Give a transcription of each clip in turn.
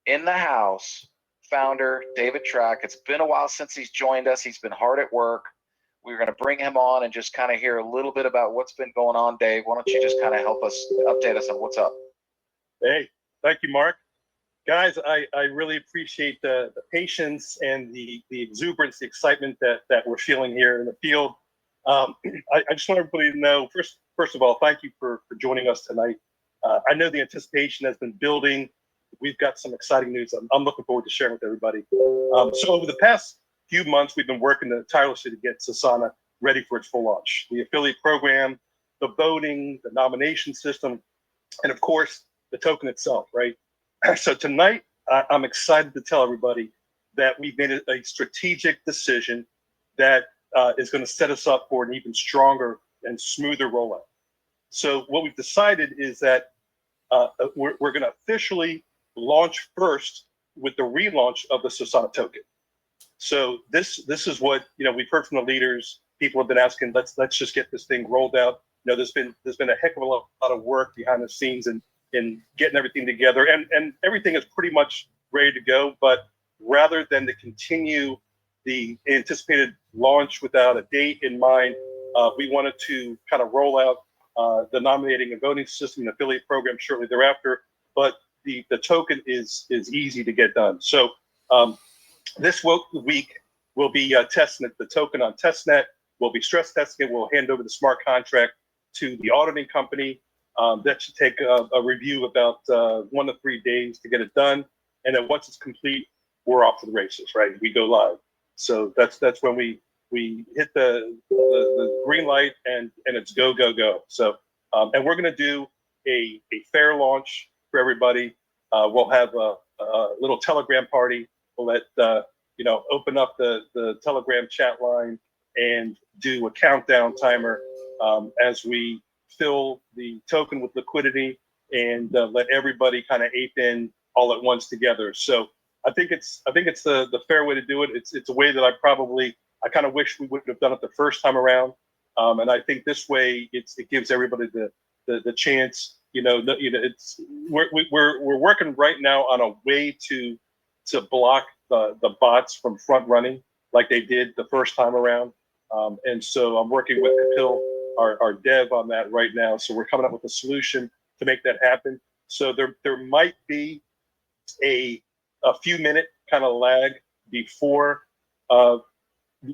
in the house, founder David Track. It's been a while since he's joined us. He's been hard at work. We're going to bring him on and just kind of hear a little bit about what's been going on. Dave, why don't you just kind of help us, update us on what's up? Hey, thank you, Mark. Guys, I really appreciate the patience and the exuberance, the excitement that we're feeling here in the field. I just want everybody to know, first of all, thank you for joining us tonight. I know the anticipation has been building. We've got some exciting news I'm looking forward to sharing with everybody. So over the past few months, we've been working tirelessly to get Sosana ready for its full launch. The affiliate program, the voting, the nomination system, and of course, the token itself, right? So tonight, I'm excited to tell everybody that we've made a strategic decision that is going to set us up for an even stronger and smoother rollout. So what we've decided is that we're going to officially launch first with the relaunch of the Sosana token. So this is what we've heard from the leaders. People have been asking, let's just get this thing rolled out. There's been a heck of a lot of work behind the scenes and in getting everything together, and everything is pretty much ready to go. But rather than to continue the anticipated launch without a date in mind, we wanted to kind of roll out the nominating and voting system and affiliate program shortly thereafter. But the token is easy to get done. So this week we'll be testing the token on testnet. We'll be stress testing it. We'll hand over the smart contract to the auditing company. That should take a review about 1 to 3 days to get it done. And then once it's complete, we're off to the races, right? We go live. So that's when we hit the green light and it's go, go, go. So, and we're going to do a fair launch for everybody. We'll have a little Telegram party. We'll let, open up the Telegram chat line and do a countdown timer as we fill the token with liquidity and let everybody kind of ape in all at once together. So I think it's the fair way to do it. It's a way that I kind of wish we would have done it the first time around. And I think this way it gives everybody the chance. We're working right now on a way to block the bots from front running like they did the first time around. And so I'm working with Kapil, our dev, on that right now. So we're coming up with a solution to make that happen. So there might be a few minute kind of lag before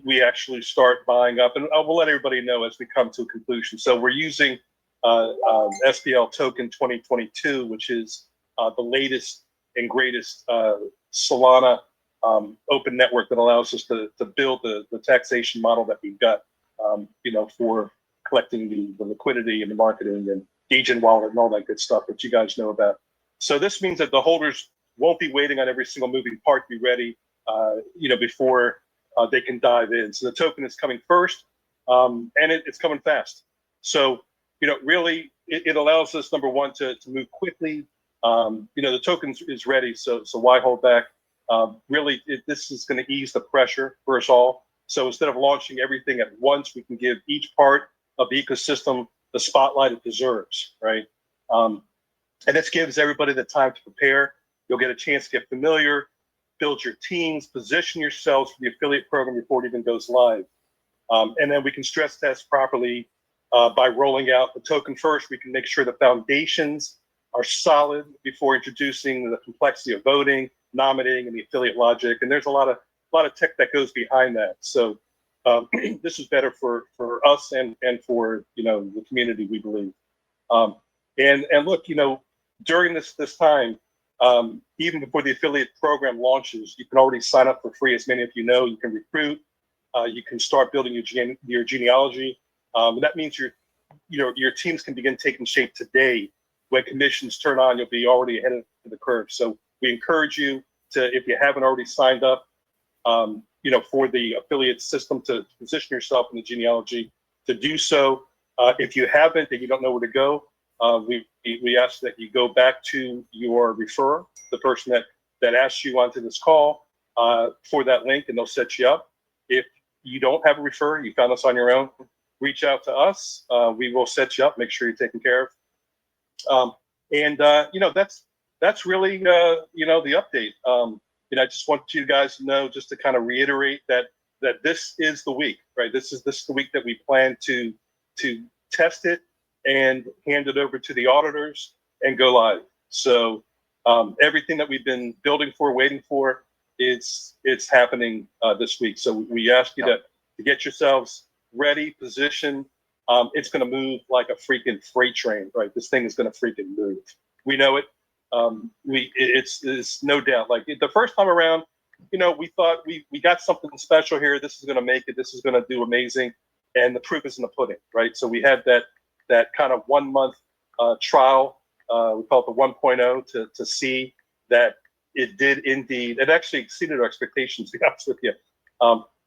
we actually start buying up, and we'll let everybody know as we come to a conclusion. So we're using SPL token 2022, which is the latest and greatest Solana open network that allows us to build the taxation model that we've got, for collecting the liquidity and the marketing and agent wallet and all that good stuff that you guys know about. So this means that the holders won't be waiting on every single moving part to be ready, before they can dive in. So the token is coming first, and it's coming fast. So, really, it allows us, number one, to move quickly. The token is ready, so why hold back? Really, this is going to ease the pressure for us all. So instead of launching everything at once, we can give each part of the ecosystem the spotlight it deserves, right? And this gives everybody the time to prepare. You'll get a chance to get familiar, build your teams, position yourselves for the affiliate program before it even goes live. And then we can stress test properly by rolling out the token first. We can make sure the foundations are solid before introducing the complexity of voting, nominating, and the affiliate logic. And there's a lot of tech that goes behind that. So this is better for us and for the community, we believe. And look, during this time, even before the affiliate program launches, you can already sign up for free. As many of you know, you can recruit, you can start building your genealogy. And that means your teams can begin taking shape today. When commissions turn on, you'll be already ahead of the curve. So we encourage you to, if you haven't already signed up, for the affiliate system, to position yourself in the genealogy, to do so. If you haven't and you don't know where to go, we ask that you go back to your referrer, the person that asked you onto this call, for that link, and they'll set you up. If you don't have a referrer, you found us on your own, reach out to us. We will set you up, make sure you're taken care of. That's that's really the update. I just want you guys to know, just to kind of reiterate that this is the week, right? This is the week that we plan to test it and hand it over to the auditors and go live. So everything that we've been building for, waiting for, it's happening this week. So we ask you to get yourselves ready, positioned. It's going to move like a freaking freight train, right? This thing is going to freaking move. We know it. It's no doubt. Like the first time around, we thought we got something special here. This is going to make it. This is going to do amazing. And the proof is in the pudding, right? So we had that kind of 1 month trial. We call it the 1.0 to see that it did indeed. It actually exceeded our expectations, to be honest with you.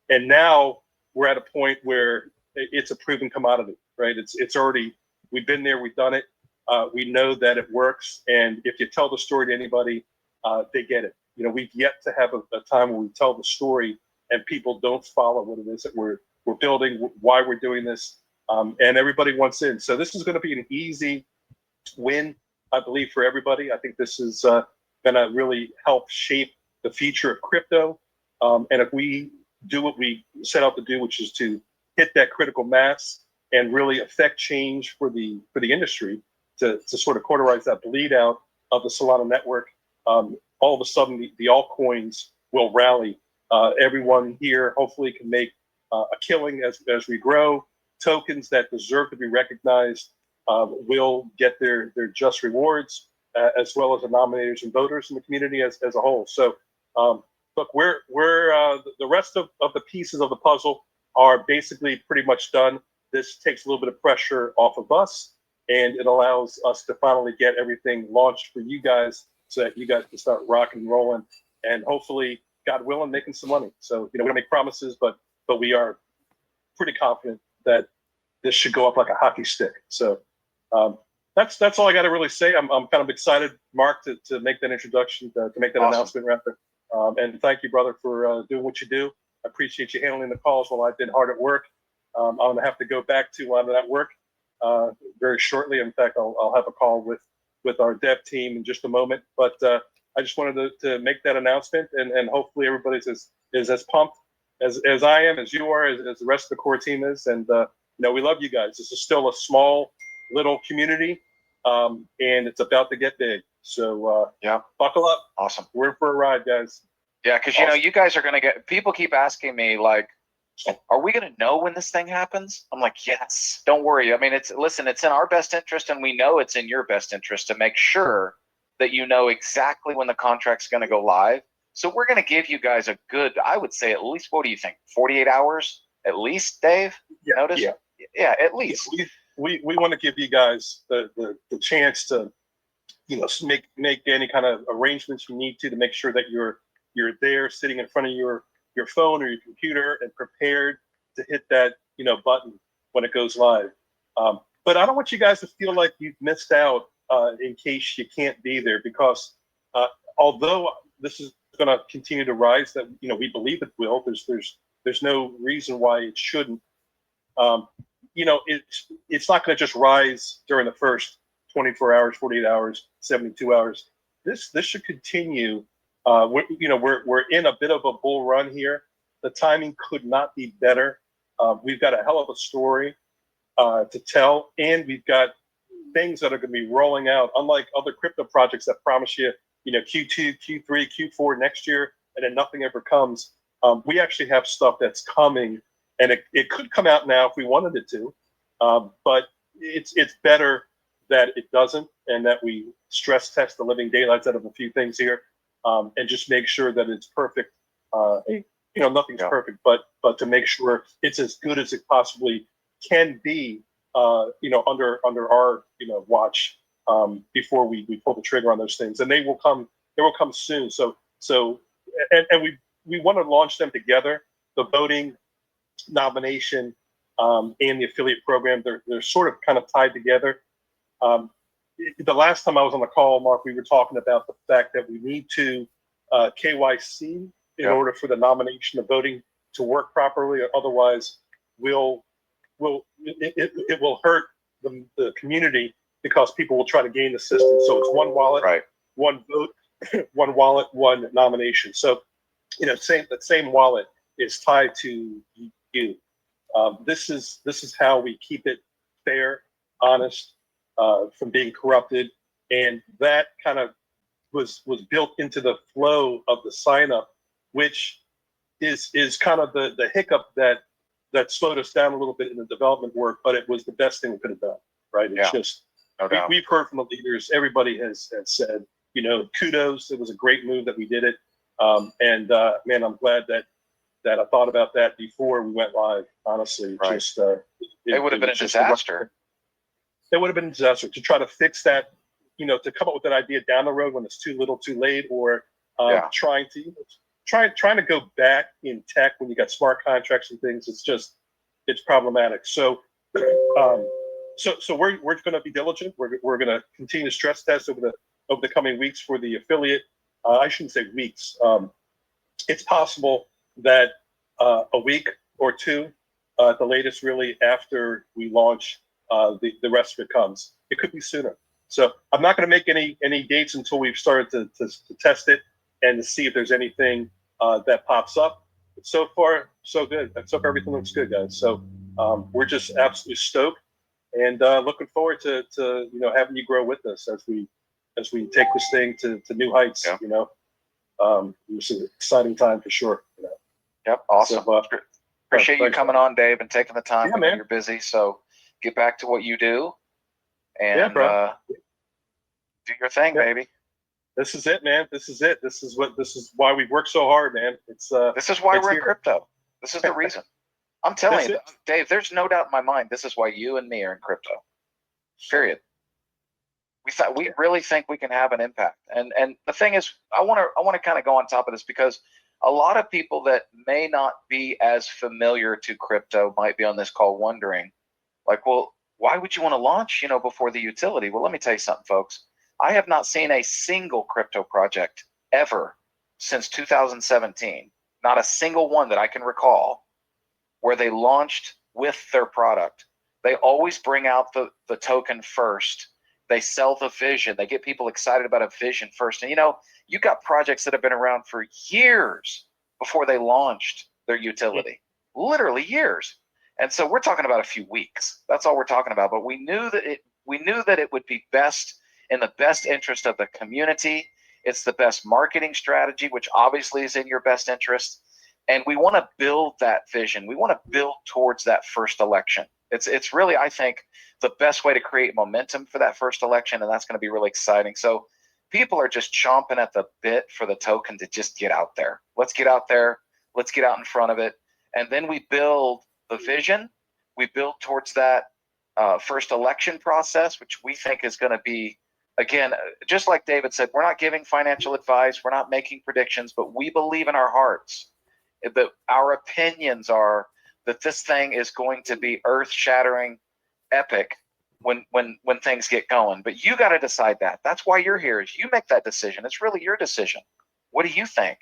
And now we're at a point where it's a proven commodity, right? It's already, we've been there, we've done it. We know that it works, and if you tell the story to anybody, they get it. We've yet to have a time where we tell the story and people don't follow what it is that we're building, why we're doing this, and everybody wants in. So this is going to be an easy win, I believe, for everybody. I think this is going to really help shape the future of crypto. And if we do what we set out to do, which is to hit that critical mass and really affect change for the industry, to sort of cauterize that bleed out of the Solana network, all of a sudden the altcoins will rally. Everyone here hopefully can make a killing as we grow. Tokens that deserve to be recognized will get their just rewards, as well as the nominators and voters in the community as a whole. So look, we're the rest of the pieces of the puzzle are basically pretty much done. This takes a little bit of pressure off of us, and it allows us to finally get everything launched for you guys so that you guys can start rocking and rolling, and hopefully, God willing, making some money. So, we don't make promises, but we are pretty confident that this should go up like a hockey stick. So that's all I got to really say. I'm kind of excited, Mark, to make that introduction, to make that announcement rather. And thank you, brother, for doing what you do. I appreciate you handling the calls while I've been hard at work. I'm going to have to go back to that work very shortly. In fact, I'll have a call with our dev team in just a moment. But I just wanted to make that announcement, and hopefully everybody's is as pumped as I am, as you are, as the rest of the core team is. And we love you guys. This is still a small little community, and it's about to get big. So buckle up. Awesome. We're in for a ride, guys. Yeah, because Awesome. you guys are going to get. People keep asking me like, are we going to know when this thing happens? I'm like, yes, don't worry. I mean, it's in our best interest, and we know it's in your best interest to make sure that you know exactly when the contract's going to go live. So we're going to give you guys a good, I would say at least, what do you think, 48 hours at least, Dave? Notice? Yeah, at least. Yeah, we want to give you guys the chance to, make any kind of arrangements you need to make sure that you're there sitting in front of your phone or your computer and prepared to hit that button when it goes live. But I don't want you guys to feel like you've missed out in case you can't be there, because although this is going to continue to rise, that we believe it will. There's no reason why it shouldn't. It's not going to just rise during the first 24 hours, 48 hours, 72 hours. This should continue. We're in a bit of a bull run here. The timing could not be better. We've got a hell of a story to tell, and we've got things that are going to be rolling out, unlike other crypto projects that promise you, Q2, Q3, Q4 next year, and then nothing ever comes. We actually have stuff that's coming, and it could come out now if we wanted it to, but it's better that it doesn't, and that we stress test the living daylights out of a few things here, and just make sure that it's perfect. Nothing's perfect, but to make sure it's as good as it possibly can be, under our watch, before we pull the trigger on those things, and they will come soon. So we want to launch them together. The voting, nomination, and the affiliate program, they're sort of kind of tied together. The last time I was on the call, Mark, we were talking about the fact that we need to KYC in order for the nomination, the voting to work properly, or otherwise it will hurt the community, because people will try to game the system. So it's one wallet. Right. one vote, one wallet, one nomination. So, that same wallet is tied to you. This is how we keep it fair, honest, from being corrupted, and that kind of was built into the flow of the sign up, which is kind of the hiccup that slowed us down a little bit in the development work, but it was the best thing we could have done, right? It's just no doubt. we've heard from the leaders. Everybody has said, kudos. It was a great move that we did it, and man, I'm glad that I thought about that before we went live. Honestly, Right. just it would have been a disaster. It would have been a disaster to try to fix that. To come up with that idea down the road when it's too little, too late, or trying to go back in tech when you got smart contracts and things. It's problematic. So, so we're going to be diligent. We're going to continue to stress test over the coming weeks for the affiliate. I shouldn't say weeks. It's possible that a week or two, at the latest, really, after we launch, the rest of it comes. It could be sooner. So I'm not going to make any dates until we've started to test it and to see if there's anything that pops up. But so far, so good. So far, everything looks good, guys. So we're just absolutely stoked and looking forward to having you grow with us as we take this thing to new heights. Yeah. It's an exciting time for sure. Yep, awesome. So, appreciate you coming on, Dave, and taking the time. Yeah, man. You're busy, so get back to what you do and do your thing, baby. This is it, man. This is it. This is why we work so hard, man. This is why we're in crypto. This is the reason. I'm telling you, Dave, there's no doubt in my mind. This is why you and me are in crypto. Period. We really think we can have an impact. And the thing is, I want to kind of go on top of this because a lot of people that may not be as familiar to crypto might be on this call wondering, like, well, why would you want to launch, before the utility? Well, let me tell you something, folks. I have not seen a single crypto project ever since 2017, not a single one that I can recall, where they launched with their product. They always bring out the token first. They sell the vision. They get people excited about a vision first. And you got projects that have been around for years before they launched their utility, literally years. And so we're talking about a few weeks. That's all we're talking about. But we knew that it would be best in the best interest of the community. It's the best marketing strategy, which obviously is in your best interest. And we want to build that vision. We want to build towards that first election. It's really, I think, the best way to create momentum for that first election, and that's going to be really exciting. So people are just chomping at the bit for the token to just get out there. Let's get out there. Let's get out in front of it. And then we build the vision. We build towards that first election process, which we think is going to be, again, just like David said, we're not giving financial advice. We're not making predictions, but we believe in our hearts that our opinions are that this thing is going to be earth-shattering, epic when things get going. But you got to decide that. That's why you're here, is you make that decision. It's really your decision. What do you think?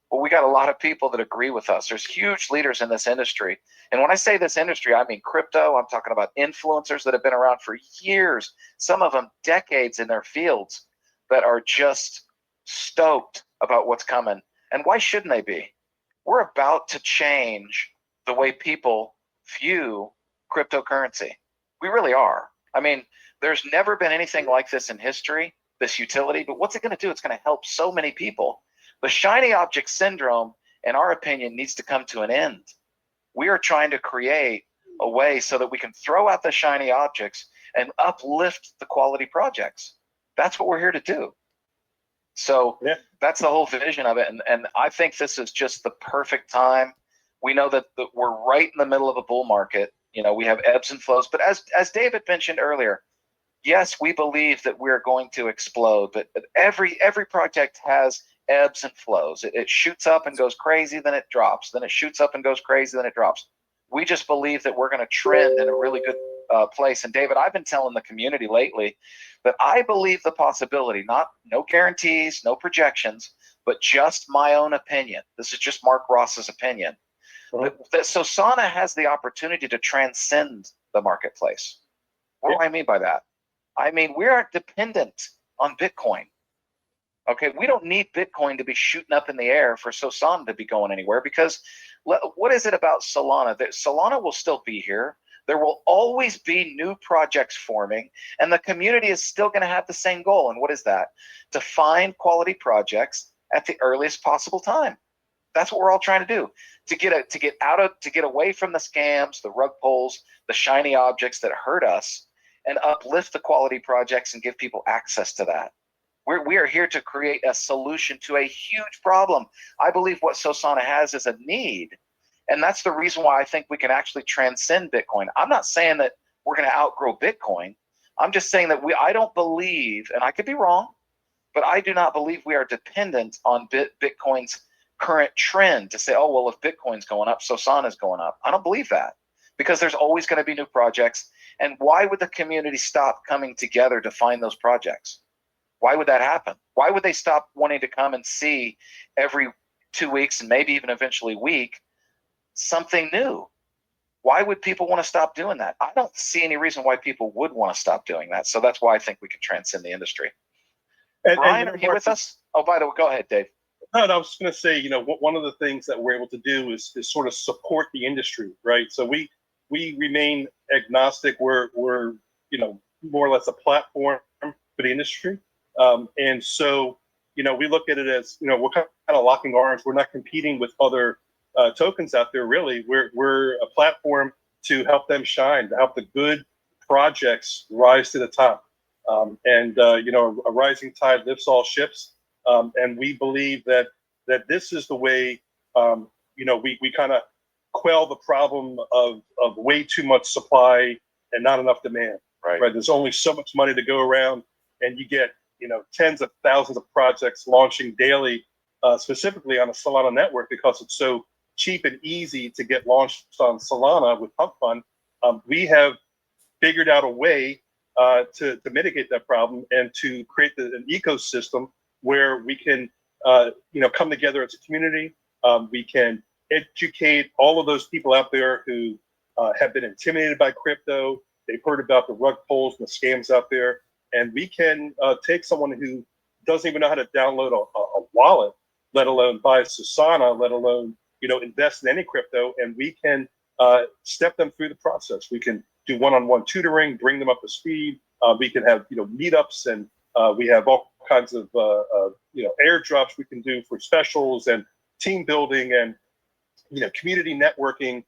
Well, we got a lot of people that agree with us. There's huge leaders in this industry. And when I say this industry, I mean crypto. I'm talking about influencers that have been around for years, some of them decades in their fields, that are just stoked about what's coming. And why shouldn't they be? We're about to change the way people view cryptocurrency. We really are. I mean, there's never been anything like this in history, this utility, but what's it going to do? It's going to help so many people. The shiny object syndrome, in our opinion, needs to come to an end. We are trying to create a way so that we can throw out the shiny objects and uplift the quality projects. That's what we're here to do. So that's the whole vision of it. And I think this is just the perfect time. We know that we're right in the middle of a bull market. We have ebbs and flows. But as David mentioned earlier, yes, we believe that we're going to explode. But every project has ebbs and flows. It shoots up and goes crazy, then it drops. Then it shoots up and goes crazy, then it drops. We just believe that we're going to trend in a really good place. And David, I've been telling the community lately that I believe the possibility, no guarantees, no projections, but just my own opinion. This is just Mark Ross's opinion. That Sosana has the opportunity to transcend the marketplace. What do I mean by that? I mean, we aren't dependent on Bitcoin. Okay, we don't need Bitcoin to be shooting up in the air for Sosana to be going anywhere, because what is it about Solana? That Solana will still be here. There will always be new projects forming, and the community is still going to have the same goal. And what is that? To find quality projects at the earliest possible time. That's what we're all trying to do. To get away from the scams, the rug pulls, the shiny objects that hurt us, and uplift the quality projects and give people access to that. We are here to create a solution to a huge problem. I believe what Sosana has is a need. And that's the reason why I think we can actually transcend Bitcoin. I'm not saying that we're going to outgrow Bitcoin. I'm just saying that I don't believe, and I could be wrong, but I do not believe we are dependent on Bitcoin's current trend to say, oh, well, if Bitcoin's going up, Sosana's going up. I don't believe that, because there's always going to be new projects. And why would the community stop coming together to find those projects? Why would that happen? Why would they stop wanting to come and see every 2 weeks, and maybe even eventually week, something new? Why would people want to stop doing that? I don't see any reason why people would want to stop doing that. So that's why I think we can transcend the industry. Brian, are you with us? Oh, by the way, go ahead, Dave. No, I was just going to say, one of the things that we're able to do is sort of support the industry, right? So we remain agnostic. We're more or less a platform for the industry. And so, we look at it as, we're kind of locking arms. We're not competing with other tokens out there, really. We're a platform to help them shine, to help the good projects rise to the top. A rising tide lifts all ships. And we believe that this is the way, we kind of quell the problem of way too much supply and not enough demand. Right. There's only so much money to go around, and you get tens of thousands of projects launching daily, specifically on the Solana network, because it's so cheap and easy to get launched on Solana with Pump Fund. We have figured out a way to mitigate that problem and to create an ecosystem where we can come together as a community. We can educate all of those people out there who have been intimidated by crypto. They've heard about the rug pulls and the scams out there. And we can take someone who doesn't even know how to download a wallet, let alone buy Sosana, let alone invest in any crypto, and we can step them through the process. We can do one-on-one tutoring, bring them up to speed. We can have meetups, and we have all kinds of airdrops we can do for specials and team building and community networking,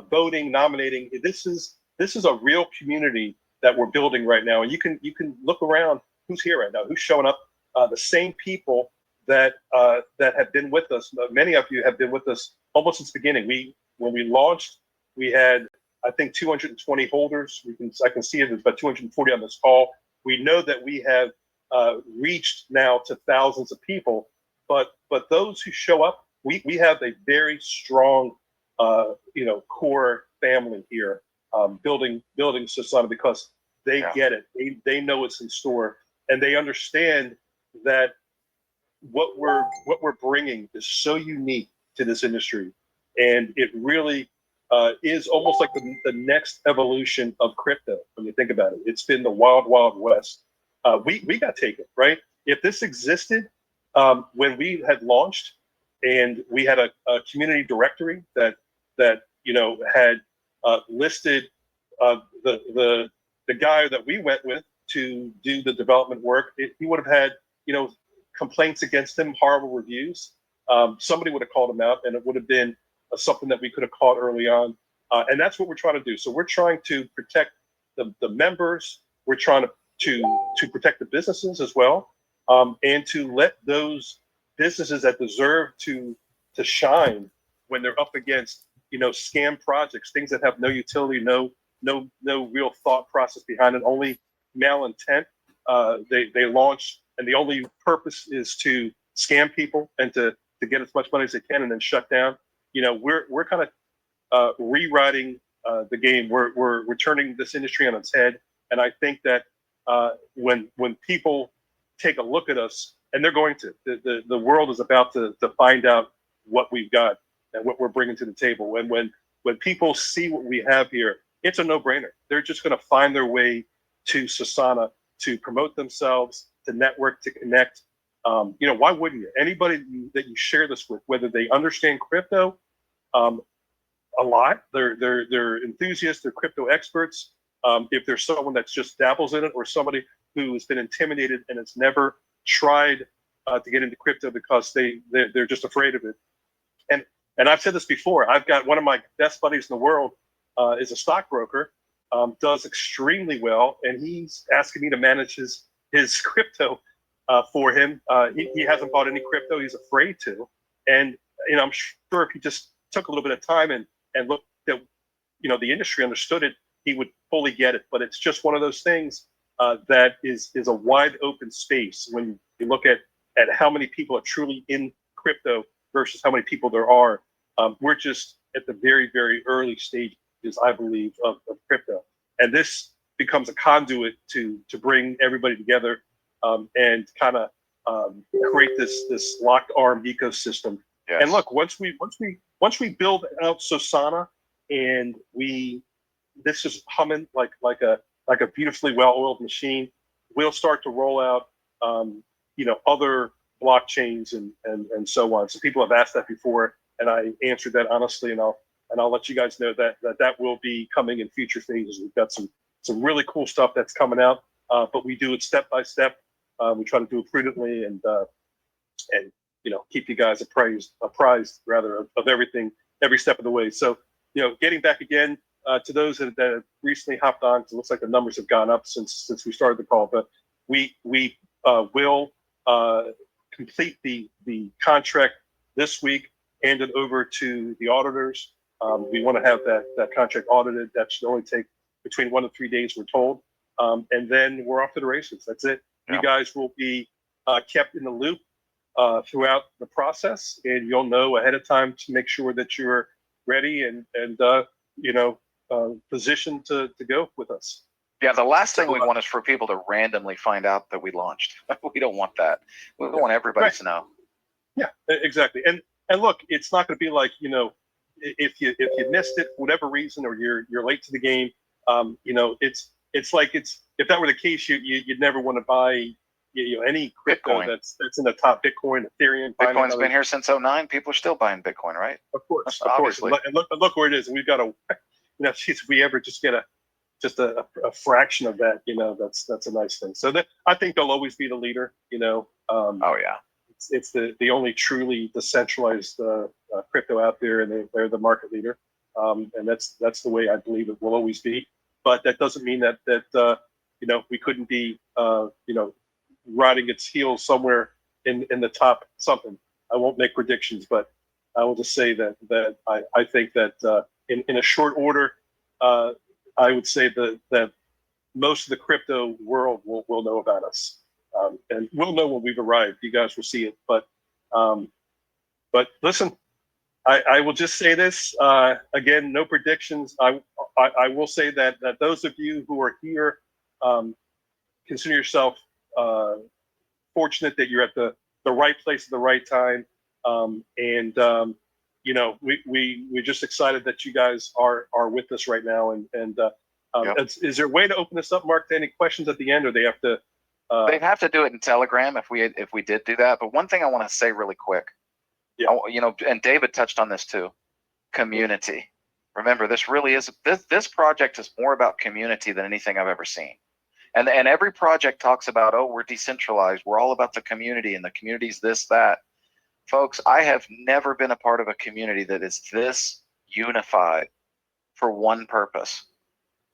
voting, nominating. This is a real community that we're building right now, and you can look around. Who's here right now? Who's showing up? The same people that have been with us. Many of you have been with us almost since the beginning. When we launched, we had, I think, 220 holders. I can see it. There's about 240 on this call. We know that we have reached now to thousands of people, but those who show up, we have a very strong core family here, building Sosana, because they get it. They know what's in store, and they understand that what we're bringing is so unique to this industry, and it really is almost like the next evolution of crypto. When you think about it, it's been the wild, wild west. We got taken, right? If this existed when we had launched, and we had a community directory that had listed the guy that we went with to do the development work, he would have had complaints against him, horrible reviews. Somebody would have called him out, and it would have been something that we could have caught early on. And that's what we're trying to do. So we're trying to protect the members. We're trying to protect the businesses as well, and to let those businesses that deserve to shine when they're up against scam projects, things that have no utility, no real thought process behind it, only malintent. They launch, and the only purpose is to scam people and to get as much money as they can and then shut down. We're kind of rewriting the game. We're turning this industry on its head, and I think that when people take a look at us, and they're going to, the world is about to find out what we've got and what we're bringing to the table. And when people see what we have here, it's a no-brainer. They're just going to find their way to Sosana to promote themselves, to network, to connect, Why wouldn't you? Anybody that you share this with, whether they understand crypto a lot, they're enthusiasts, they're crypto experts. If there's someone that's just dabbles in it, or somebody who has been intimidated and has never tried to get into crypto because they're just afraid of it. And I've said this before. I've got one of my best buddies in the world is a stockbroker, does extremely well, and he's asking me to manage his crypto for him. He hasn't bought any crypto. He's afraid to. And I'm sure if he just took a little bit of time and looked at the industry, understood it, he would fully get it. But it's just one of those things that is a wide open space when you look at how many people are truly in crypto versus how many people there are. We're just at the very, very early stages, I believe, of crypto. And this becomes a conduit to bring everybody together and kind of create this locked arm ecosystem. Yes. And look, once we build out Sosana and this is humming like a beautifully well-oiled machine, we'll start to roll out other blockchains and so on. So people have asked that before, and I answered that honestly, and I'll let you guys know that will be coming in future phases. We've got some really cool stuff that's coming out, but we do it step by step. We try to do it prudently and keep you guys apprised rather of everything every step of the way. So getting back again to those that have recently hopped on, 'cause it looks like the numbers have gone up since we started the call, but we will complete the contract this week, hand it over to the auditors. We want to have that contract audited. That should only take between 1 to 3 days, we're told. And then we're off to the races. That's it. Yeah. You guys will be kept in the loop throughout the process, and you'll know ahead of time to make sure that you're ready and positioned to go with us. Yeah, the last thing we want is for people to randomly find out that we launched. We don't want that. We want everybody to know. Yeah, exactly. And look, it's not going to be like if you missed it for whatever reason, or you're late to the game. It's like if that were the case, you'd never want to buy any crypto Bitcoin. that's in the top. Bitcoin, Ethereum. Bitcoin's been here since 2009. People are still buying Bitcoin, right? Of course. Obviously. And look where it is. We've got if we ever just get a fraction of that, that's a nice thing. So I think they'll always be the leader. Oh yeah. It's the only truly decentralized crypto out there, and they're the market leader. And that's the way I believe it will always be. But that doesn't mean that we couldn't be riding its heels somewhere in the top something. I won't make predictions, but I will just say that I think that in a short order, I would say that most of the crypto world will know about us, and we'll know when we've arrived. You guys will see it, but listen, I will just say this again: no predictions. I will say that those of you who are here, consider yourself fortunate that you're at the right place at the right time, and we're just excited that you guys are with us right now. And yep. Is there a way to open this up, Mark, to any questions at the end, or they have to? They'd have to do it in Telegram if we did do that. But one thing I want to say really quick, yeah. And David touched on this too, community. Remember, this really is this project is more about community than anything I've ever seen. And every project talks about, oh, we're decentralized. We're all about the community, and the community's this, that. Folks, I have never been a part of a community that is this unified for one purpose,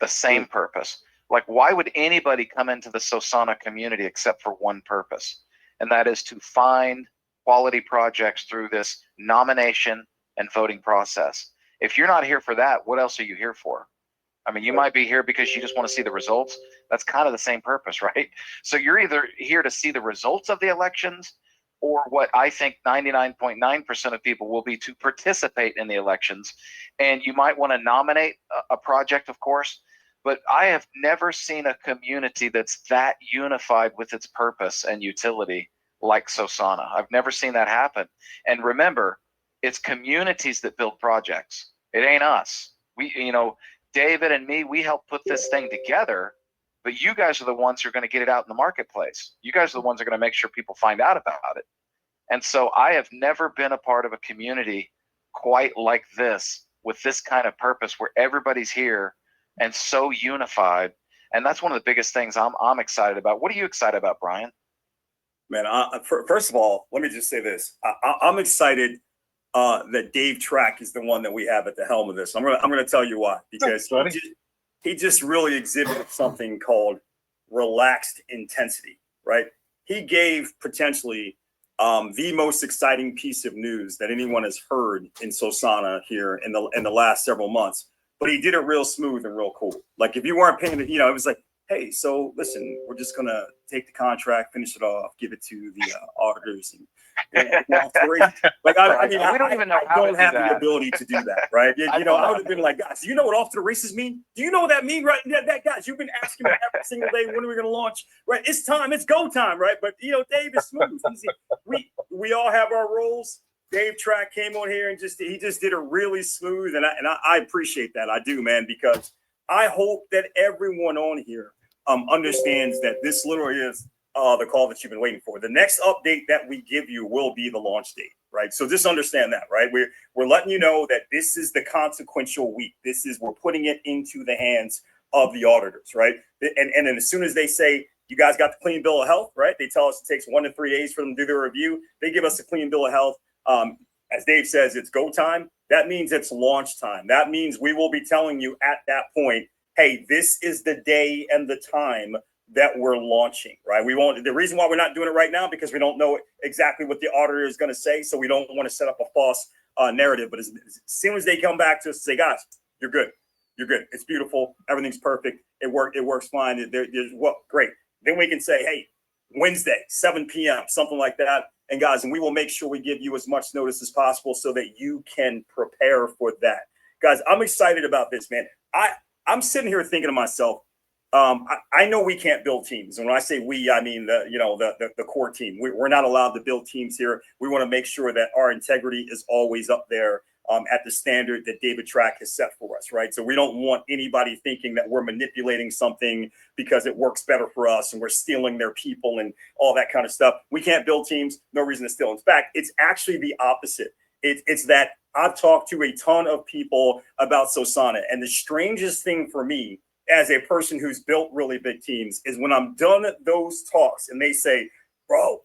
the same purpose. Like, why would anybody come into the Sosana community except for one purpose? And that is to find quality projects through this nomination and voting process. If you're not here for that, what else are you here for? I mean, you might be here because you just want to see the results. That's kind of the same purpose, right? So you're either here to see the results of the elections, or what I think 99.9% of people will be to participate in the elections. And you might want to nominate a project, of course, but I have never seen a community that's that unified with its purpose and utility like Sosana. I've never seen that happen. And remember, it's communities that build projects. It ain't us. We, David and me, we helped put this thing together, but you guys are the ones who are going to get it out in the marketplace. You guys are the ones who are going to make sure people find out about it. And so I have never been a part of a community quite like this, with this kind of purpose, where everybody's here and so unified. And that's one of the biggest things I'm excited about. What are you excited about, Brian? Man, first of all, let me just say this. I'm excited that Dave Track is the one that we have at the helm of this. I'm gonna tell you why, because he just really exhibited something called relaxed intensity, right? He gave potentially the most exciting piece of news that anyone has heard in Sosana here in the last several months. But he did it real smooth and real cool. Like, if you weren't paying it, it was like, hey, so listen, we're just gonna take the contract, finish it off, give it to the auditors, and like, I mean, we don't even know I how don't to have do the that. ability to do that, right? I would have been like, guys, do you know what off to the races mean? Do you know what that means, right? That guys, you've been asking me every single day, when are we gonna launch? Right? It's time, it's go time, right? But Dave is smooth. We all have our roles. Dave Track came on here and he just did it really smooth, and I appreciate that. I do, man, because I hope that everyone on here understands that this literally is the call that you've been waiting for. The next update that we give you will be the launch date, right? So just understand that, right? We're letting you know that this is the consequential week. We're putting it into the hands of the auditors, right? And then as soon as they say, you guys got the clean bill of health, right? They tell us it takes 1 to 3 days for them to do their review. They give us a clean bill of health. As Dave says, it's go time. That means it's launch time. That means we will be telling you at that point, hey, this is the day and the time that we're launching, right? The reason why we're not doing it right now, because we don't know exactly what the auditor is going to say. So we don't want to set up a false narrative. But as soon as they come back to us and say, guys, you're good. You're good. It's beautiful. Everything's perfect. It works fine. Great. Then we can say, hey, Wednesday, 7 p.m., something like that. And guys, we will make sure we give you as much notice as possible so that you can prepare for that. Guys, I'm excited about this, man. I'm sitting here thinking to myself, I know we can't build teams. And when I say we, I mean the core team. We're not allowed to build teams here. We want to make sure that our integrity is always up there at the standard that David Track has set for us, right? So we don't want anybody thinking that we're manipulating something because it works better for us and we're stealing their people and all that kind of stuff. We can't build teams. No reason to steal. In fact, it's actually the opposite. It's that I've talked to a ton of people about Sosana, and the strangest thing for me as a person who's built really big teams is when I'm done those talks and they say, bro,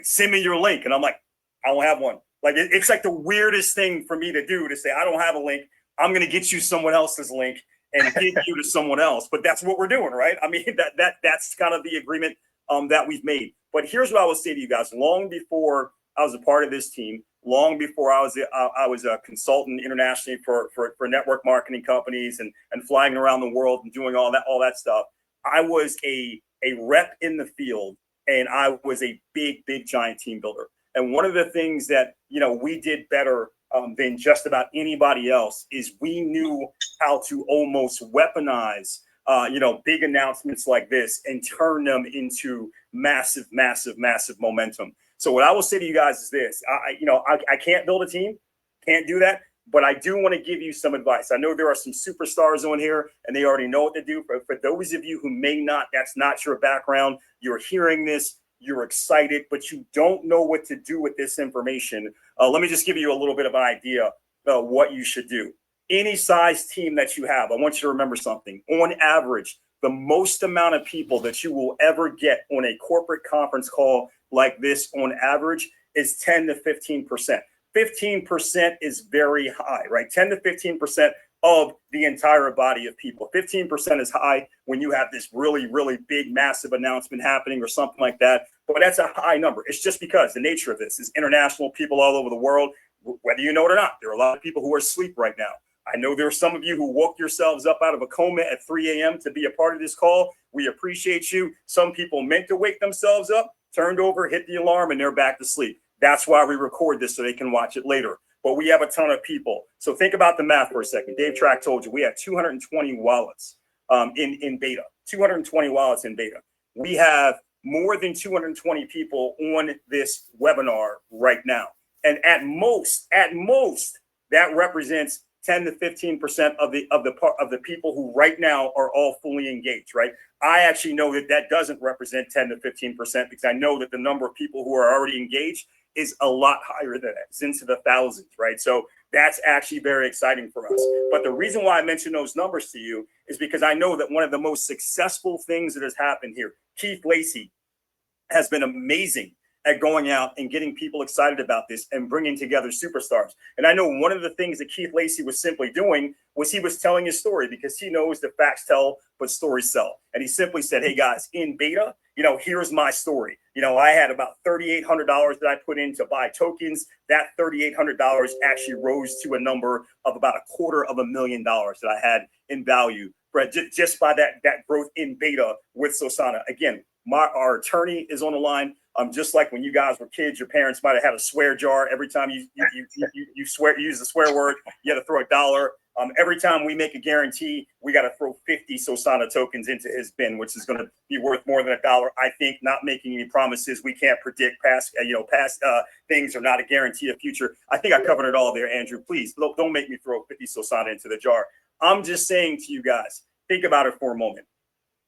send me your link. And I'm like, I don't have one. Like, it's like the weirdest thing for me to do, to say, I don't have a link. I'm going to get you someone else's link and get you to someone else. But that's what we're doing, right? I mean, that's kind of the agreement that we've made. But here's what I will say to you guys. Long before I was a part of this team, long before I was a consultant internationally for network marketing companies and flying around the world and doing all that stuff, I was a rep in the field, and I was a big giant team builder. And one of the things that we did better than just about anybody else is we knew how to almost weaponize big announcements like this and turn them into massive momentum. So what I will say to you guys is this: I can't build a team, can't do that, but I do want to give you some advice. I know there are some superstars on here and they already know what to do. For those of you who may not, that's not your background, you're hearing this, you're excited, but you don't know what to do with this information. Let me just give you a little bit of an idea of what you should do. Any size team that you have, I want you to remember something. On average, the most amount of people that you will ever get on a corporate conference call like this on average is 10 to 15%. 15% is very high, right? 10 to 15% of the entire body of people. 15% is high when you have this really big, massive announcement happening or something like that. But that's a high number. It's just because the nature of this is international, people all over the world, whether you know it or not. There are a lot of people who are asleep right now. I know there are some of you who woke yourselves up out of a coma at 3 a.m. to be a part of this call. We appreciate you. Some people meant to wake themselves up, turned over, hit the alarm, and they're back to sleep. That's why we record this, so they can watch it later. But we have a ton of people. So think about the math for a second. Dave Track told you we have 220 wallets in beta, 220 wallets in beta. We have more than 220 people on this webinar right now. And at most, that represents 10 to 15% of the people who right now are all fully engaged, right? I actually know that that doesn't represent 10 to 15% because I know that the number of people who are already engaged is a lot higher than that. It's into the thousands, right? So that's actually very exciting for us. But the reason why I mention those numbers to you is because I know that one of the most successful things that has happened here, Keith Lacey has been amazing at going out and getting people excited about this and bringing together superstars. And I know one of the things that Keith Lacey was simply doing was he was telling his story because he knows that facts tell, but stories sell. And he simply said, hey guys, in beta, here's my story. I had about $3,800 that I put in to buy tokens. That $3,800 actually rose to a number of about $250,000 that I had in value, Brett, just by that growth in beta with Sosana. Again, our attorney is on the line. Just like when you guys were kids, your parents might have had a swear jar. Every time you use the swear word, you had to throw $1. Every time we make a guarantee, we got to throw 50 Sosana tokens into his bin, which is going to be worth more than $1. I think not making any promises. We can't predict past things are not a guarantee of future. I think I covered it all there, Andrew. Please don't make me throw 50 Sosana into the jar. I'm just saying to you guys, think about it for a moment.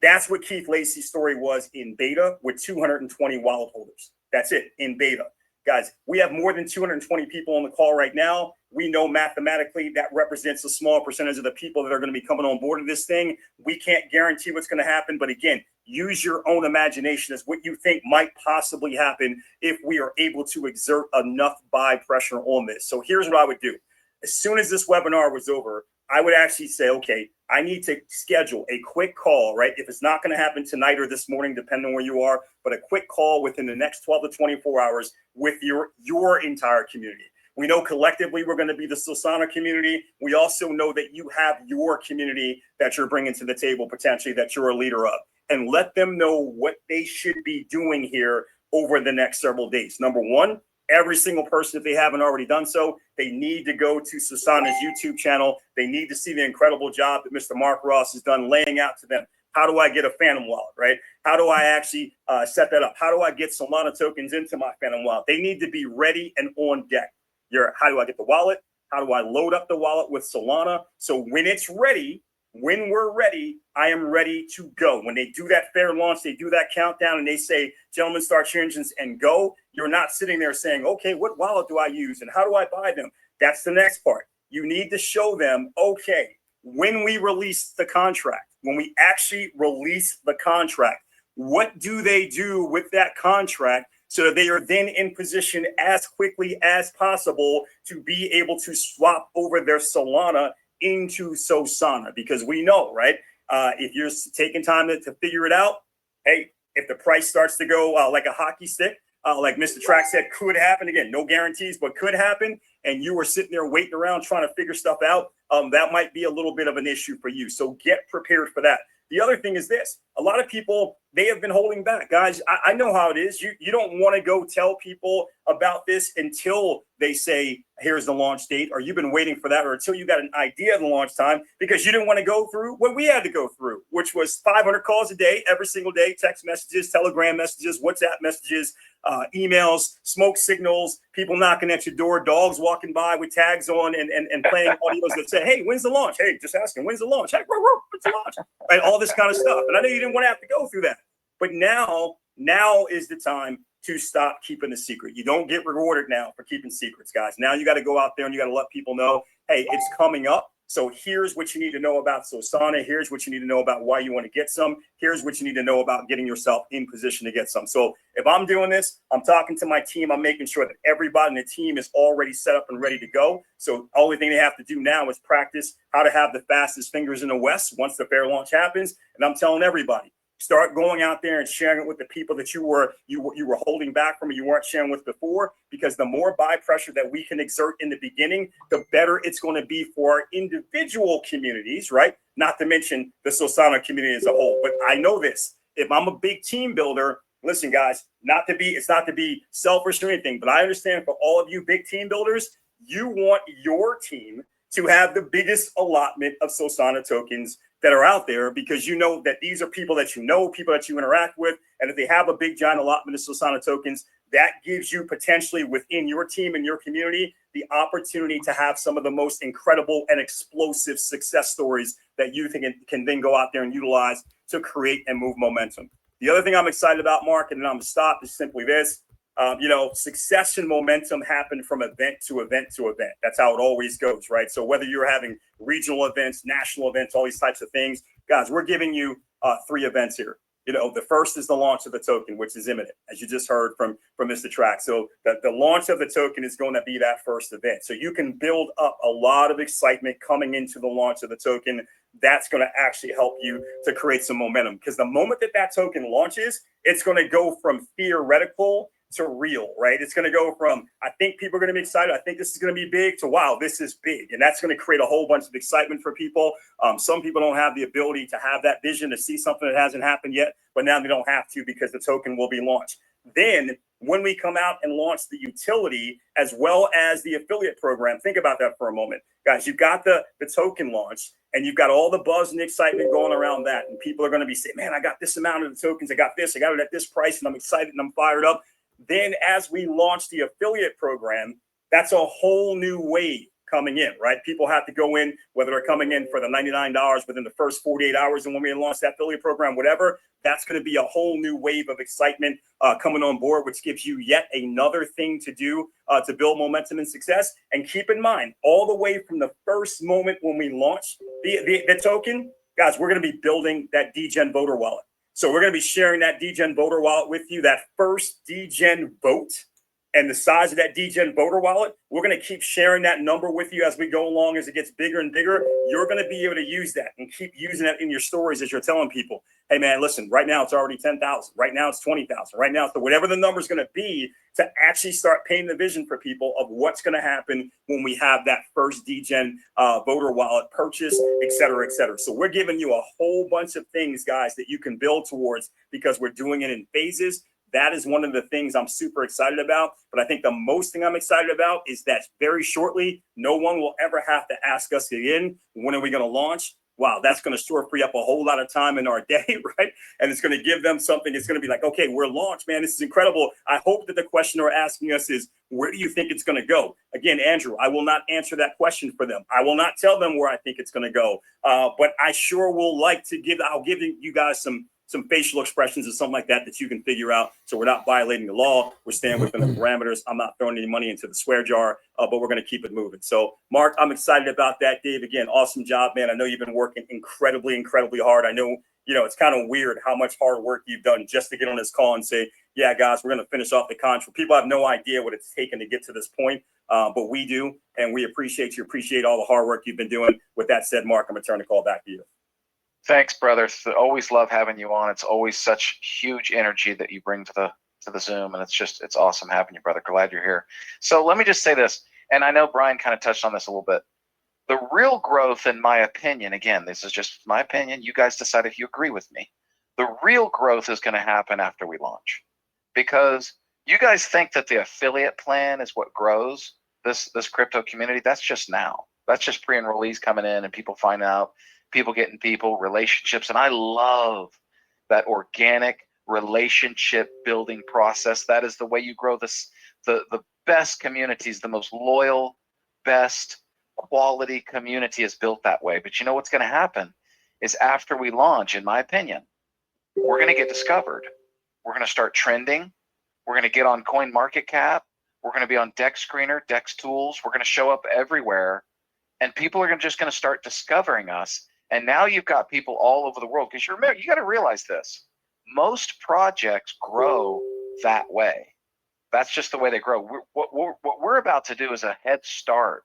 That's what Keith Lacey's story was in beta with 220 wallet holders. That's it in beta. Guys, we have more than 220 people on the call right now. We know mathematically that represents a small percentage of the people that are going to be coming on board of this thing. We can't guarantee what's going to happen. But again, use your own imagination as what you think might possibly happen if we are able to exert enough buy pressure on this. So here's what I would do. As soon as this webinar was over, I would actually say, okay, I need to schedule a quick call, right? If it's not going to happen tonight or this morning, depending on where you are, but a quick call within the next 12 to 24 hours with your entire community. We know collectively we're going to be the Sosana community. We also know that you have your community that you're bringing to the table potentially that you're a leader of. And let them know what they should be doing here over the next several days. Number one, every single person, if they haven't already done so, they need to go to Sosana's YouTube channel. They need to see the incredible job that Mr. Mark Ross has done laying out to them. How do I get a Phantom wallet, right? How do I actually set that up? How do I get Solana tokens into my Phantom wallet? They need to be ready and on deck. How do I get the wallet? How do I load up the wallet with Solana? So when it's ready, when we're ready, I am ready to go. When they do that fair launch, they do that countdown and they say, gentlemen, start your engines and go. You're not sitting there saying, okay, what wallet do I use and how do I buy them? That's the next part. You need to show them, okay, when we release the contract, when we actually release the contract, what do they do with that contract so that they are then in position as quickly as possible to be able to swap over their Solana into Sosana? Because we know, right? If you're taking time to figure it out, hey, if the price starts to go like a hockey stick, like Mr. Track said, could happen. Again, no guarantees, but could happen. And you were sitting there waiting around trying to figure stuff out. That might be a little bit of an issue for you. So get prepared for that. The other thing is this. A lot of people, they have been holding back. Guys, I know how it is. You don't want to go tell people about this until they say, here's the launch date, or you've been waiting for that, or until you got an idea of the launch time, because you didn't want to go through what we had to go through, which was 500 calls a day, every single day, text messages, Telegram messages, WhatsApp messages, emails, smoke signals, people knocking at your door, dogs walking by with tags on and playing audios that say, hey, when's the launch? Hey, just asking, when's the launch? Hey, when's the launch? Right, all this kind of stuff. And I know you didn't want to have to go through that. But now is the time to stop keeping the secret. You don't get rewarded now for keeping secrets, guys. Now you got to go out there and you got to let people know, hey, it's coming up. So here's what you need to know about Sosana. Here's what you need to know about why you want to get some. Here's what you need to know about getting yourself in position to get some. So if I'm doing this, I'm talking to my team. I'm making sure that everybody in the team is already set up and ready to go. So the only thing they have to do now is practice how to have the fastest fingers in the West once the fair launch happens. And I'm telling everybody, start going out there and sharing it with the people that you were holding back from, or you weren't sharing with before, because the more buy pressure that we can exert in the beginning, the better it's going to be for our individual communities, right? Not to mention the Sosana community as a whole. But I know this, if I'm a big team builder, listen, guys, it's not to be selfish or anything, but I understand for all of you big team builders, you want your team to have the biggest allotment of Sosana tokens that are out there, because you know that these are people that you know, people that you interact with. And if they have a big giant allotment of Sosana tokens, that gives you potentially within your team and your community the opportunity to have some of the most incredible and explosive success stories that you can then go out there and utilize to create and move momentum. The other thing I'm excited about, Mark, and then I'm going to stop, is simply this. Success and momentum happen from event to event to event. That's how it always goes, right? So whether you're having regional events, national events, all these types of things, guys, we're giving you 3 events here. The first is the launch of the token, which is imminent, as you just heard from Mr. Track. So the launch of the token is going to be that first event. So you can build up a lot of excitement coming into the launch of the token. That's going to actually help you to create some momentum, because the moment that token launches, it's going to go from theoretical to real, right? It's going to go from, I think people are going to be excited, I think this is going to be big, to wow, this is big. And that's going to create a whole bunch of excitement for people. Some people don't have the ability to have that vision to see something that hasn't happened yet, but now they don't have to, because the token will be launched. Then when we come out and launch the utility as well as the affiliate program, think about that for a moment. Guys, you've got the token launch, and you've got all the buzz and excitement going around that. And people are going to be saying, man, I got this amount of the tokens, I got it at this price, and I'm excited and I'm fired up. Then as we launch the affiliate program, that's a whole new wave coming in, right? People have to go in, whether they're coming in for the $99 within the first 48 hours, and when we launch that affiliate program, whatever, that's going to be a whole new wave of excitement coming on board, which gives you yet another thing to do to build momentum and success. And keep in mind, all the way from the first moment when we launch the token, guys, we're going to be building that DGen voter wallet. So we're going to be sharing that DGen voter wallet with you, that first DGen vote. And the size of that DGen voter wallet, we're going to keep sharing that number with you as we go along. As it gets bigger and bigger, you're going to be able to use that and keep using that in your stories as you're telling people, hey, man, listen, right now it's already 10,000. Right now it's 20,000. Right now it's whatever the number is going to be, to actually start painting the vision for people of what's going to happen when we have that first DGen voter wallet purchase, et cetera, et cetera. So we're giving you a whole bunch of things, guys, that you can build towards, because we're doing it in phases. That is one of the things I'm super excited about. But I think the most thing I'm excited about is that very shortly, no one will ever have to ask us again, when are we going to launch? Wow, that's going to sure free up a whole lot of time in our day, right? And it's going to give them something. It's going to be like, okay, we're launched, man. This is incredible. I hope that the question they're asking us is, where do you think it's going to go? Again, Andrew, I will not answer that question for them. I will not tell them where I think it's going to go. But I sure will like to I'll give you guys some facial expressions or something like that you can figure out. So we're not violating the law. We're staying within the parameters. I'm not throwing any money into the swear jar, but we're going to keep it moving. So Mark, I'm excited about that. Dave, again, awesome job, man. I know you've been working incredibly, incredibly hard. I know, it's kind of weird how much hard work you've done just to get on this call and say, yeah, guys, we're going to finish off the contract. People have no idea what it's taken to get to this point, but we do. And we appreciate you, appreciate all the hard work you've been doing. With that said, Mark, I'm going to turn the call back to you. Thanks, brother. Always love having you on. It's always such huge energy that you bring to the Zoom, and it's awesome having you, brother. Glad you're here. So let me just say this, and I know Brian kind of touched on this a little bit. The real growth, in my opinion, again, this is just my opinion. You guys decide if you agree with me. The real growth is going to happen after we launch, because you guys think that the affiliate plan is what grows this crypto community. That's just now. That's just pre-enrollees coming in and people find out. People getting people, relationships. And I love that organic relationship building process. That is the way you grow the best communities, the most loyal, best quality community is built that way. But you know what's going to happen is after we launch, in my opinion, we're going to get discovered. We're going to start trending. We're going to get on CoinMarketCap. We're going to be on Dex Screener, Dex Tools. We're going to show up everywhere. And people are just going to start discovering us. And now you've got people all over the world, because you got to realize this. Most projects grow that way. That's just the way they grow. What we're about to do is a head start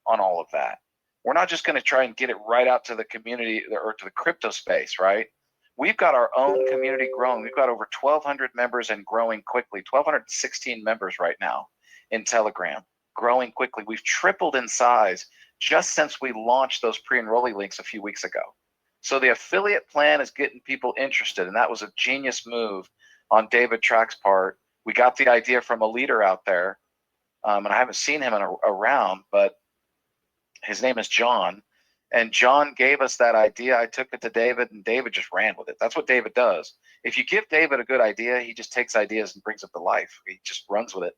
on all of that. We're not just going to try and get it right out to the community or to the crypto space, right? We've got our own community growing. We've got over 1,200 members and growing quickly. 1,216 members right now in Telegram, growing quickly. We've tripled in size just since we launched those pre-enrollee links a few weeks ago. So the affiliate plan is getting people interested, and that was a genius move on David Track's part. We got the idea from a leader out there, and I haven't seen him around, but his name is John, And John gave us that idea. I took it to David, and David just ran with it. That's what David does. If you give David a good idea, he just takes ideas and brings it to life. He just runs with it.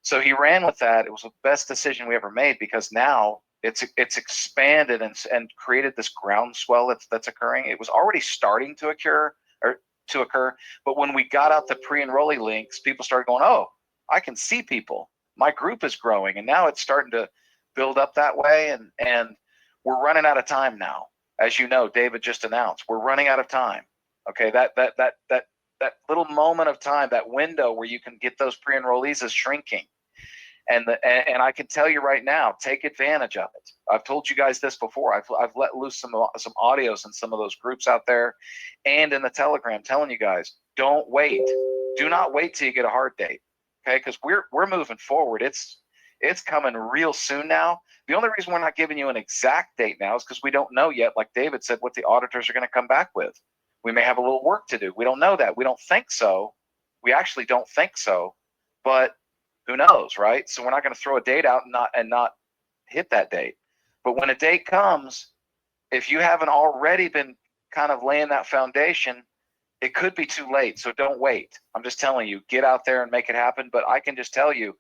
So he ran with that. It was the best decision we ever made, because now it's expanded and created this groundswell that's occurring. It was already starting to occur, but when we got out the pre-enrollee links, people started going, oh, I can see people. My group is growing, and now it's starting to build up that way. And we're running out of time now. As you know, David just announced, we're running out of time. Okay, that little moment of time, that window where you can get those pre-enrollees is shrinking. And I can tell you right now, take advantage of it. I've told you guys this before. I've let loose some audios in some of those groups out there, and in the Telegram, telling you guys, don't wait. Do not wait till you get a hard date. Okay, because we're moving forward. It's coming real soon now. The only reason we're not giving you an exact date now is because we don't know yet, like David said, what the auditors are going to come back with. We may have a little work to do. We don't know that. We don't think so. We actually don't think so, but who knows, right? So we're not going to throw a date out and not hit that date. But when a date comes, if you haven't already been kind of laying that foundation, it could be too late. So don't wait. I'm just telling you, get out there and make it happen. But I can just tell you,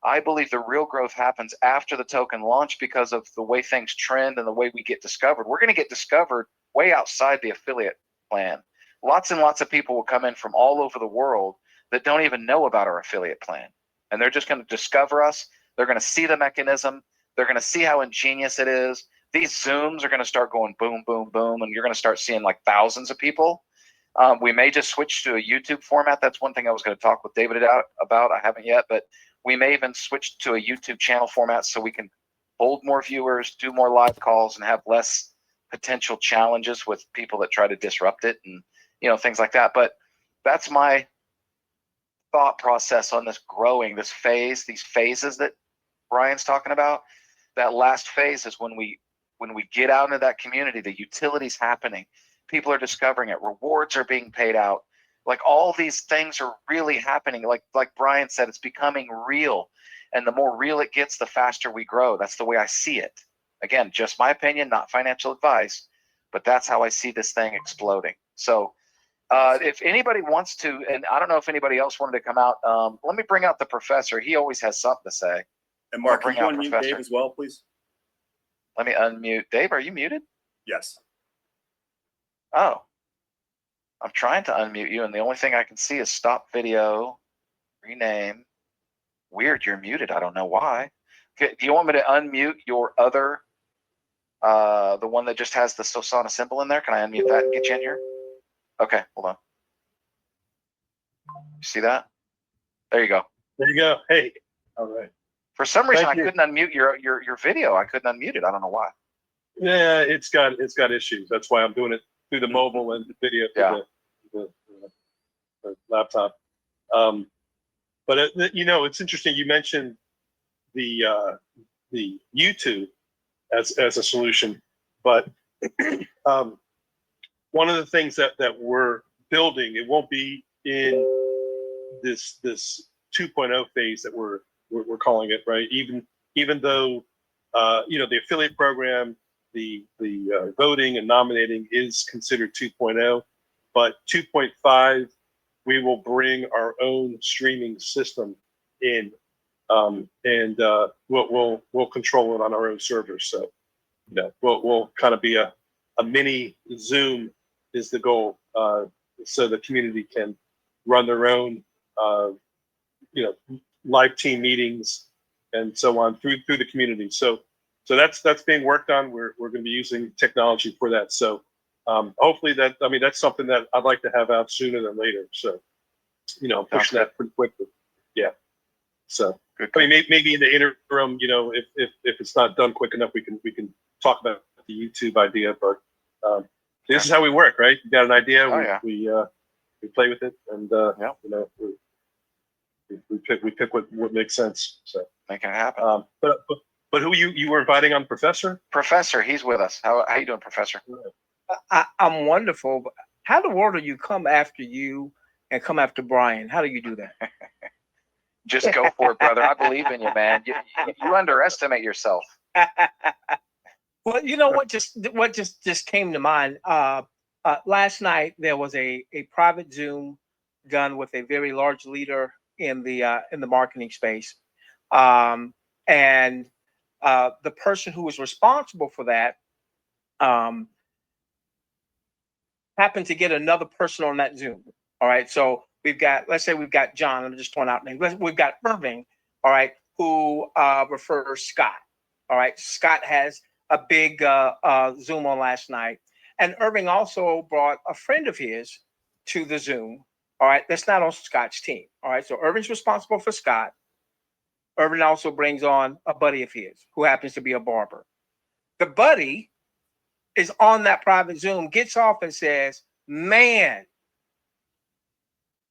I believe the real growth happens after the token launch, because of the way things trend and the way we get discovered. We're going to get discovered way outside the affiliate plan. Lots and lots of people will come in from all over the world that don't even know about our affiliate plan. And they're just going to discover us. They're going to see the mechanism. They're going to see how ingenious it is. These Zooms are going to start going boom, boom, boom, and you're going to start seeing like thousands of people. We may just switch to a YouTube format. That's one thing I was going to talk with David about. I haven't yet, but we may even switch to a YouTube channel format so we can hold more viewers, do more live calls, and have less potential challenges with people that try to disrupt it, and things like that. But that's my thought process on this growing, this phase, these phases that Brian's talking about. That last phase is when we get out into that community, the utility's happening, people are discovering it, rewards are being paid out, like all these things are really happening. Like Brian said, it's becoming real, and the more real it gets, the faster we grow. That's the way I see it. Again, just my opinion, not financial advice, but that's how I see this thing exploding. So if anybody wants to, and I don't know if anybody else wanted to come out, let me bring out the professor. He always has something to say. And Mark, can you unmute Dave as well, please? Let me unmute. Dave, are you muted? Yes. Oh, I'm trying to unmute you, and the only thing I can see is stop video, rename. Weird, you're muted. I don't know why. Okay, do you want me to unmute your other, the one that just has the Sosana symbol in there? Can I unmute that and get you in here? Okay, hold on. You see that? There you go. There you go. Hey. All right. For some reason, I Thank you. couldn't unmute your video. I couldn't unmute it. I don't know why. Yeah, it's got issues. That's why I'm doing it through the mobile and the video through the laptop. But it's interesting. You mentioned the YouTube as a solution, but one of the things that we're building, it won't be in this 2.0 phase that we're calling it, right? Even though the affiliate program, the voting and nominating is considered 2.0, but 2.5, we will bring our own streaming system in, and we'll control it on our own servers. So we'll kind of be a mini Zoom is the goal, so the community can run their own live team meetings and so on through the community. So that's being worked on. We're going to be using technology for that. So hopefully that's something that I'd like to have out sooner than later. So pushing that pretty quickly. Yeah. So Good. I mean, maybe in the interim, if it's not done quick enough, we can talk about the YouTube idea. But this is how we work, right? You got an idea, we play with it, and we pick what makes sense. So making it happen. But who you were inviting on, Professor? Professor, he's with us. How you doing, Professor? I'm wonderful. But how in the world do you come after you and come after Brian? How do you do that? Just go for it, brother. I believe in you, man. You underestimate yourself. Well, you know what just came to mind. Last night there was a private Zoom done with a very large leader in the marketing space, and the person who was responsible for that um, happened to get another person on that Zoom. All right, so let's say we've got John. I'm just throwing out names. We've got Irving. All right, who refers Scott. All right, Scott has a big Zoom on last night, and Irving also brought a friend of his to the Zoom. All right, that's not on Scott's team. All right, so Irving's responsible for Scott. Irving also brings on a buddy of his who happens to be a barber. The buddy is on that private Zoom, gets off and says, "Man,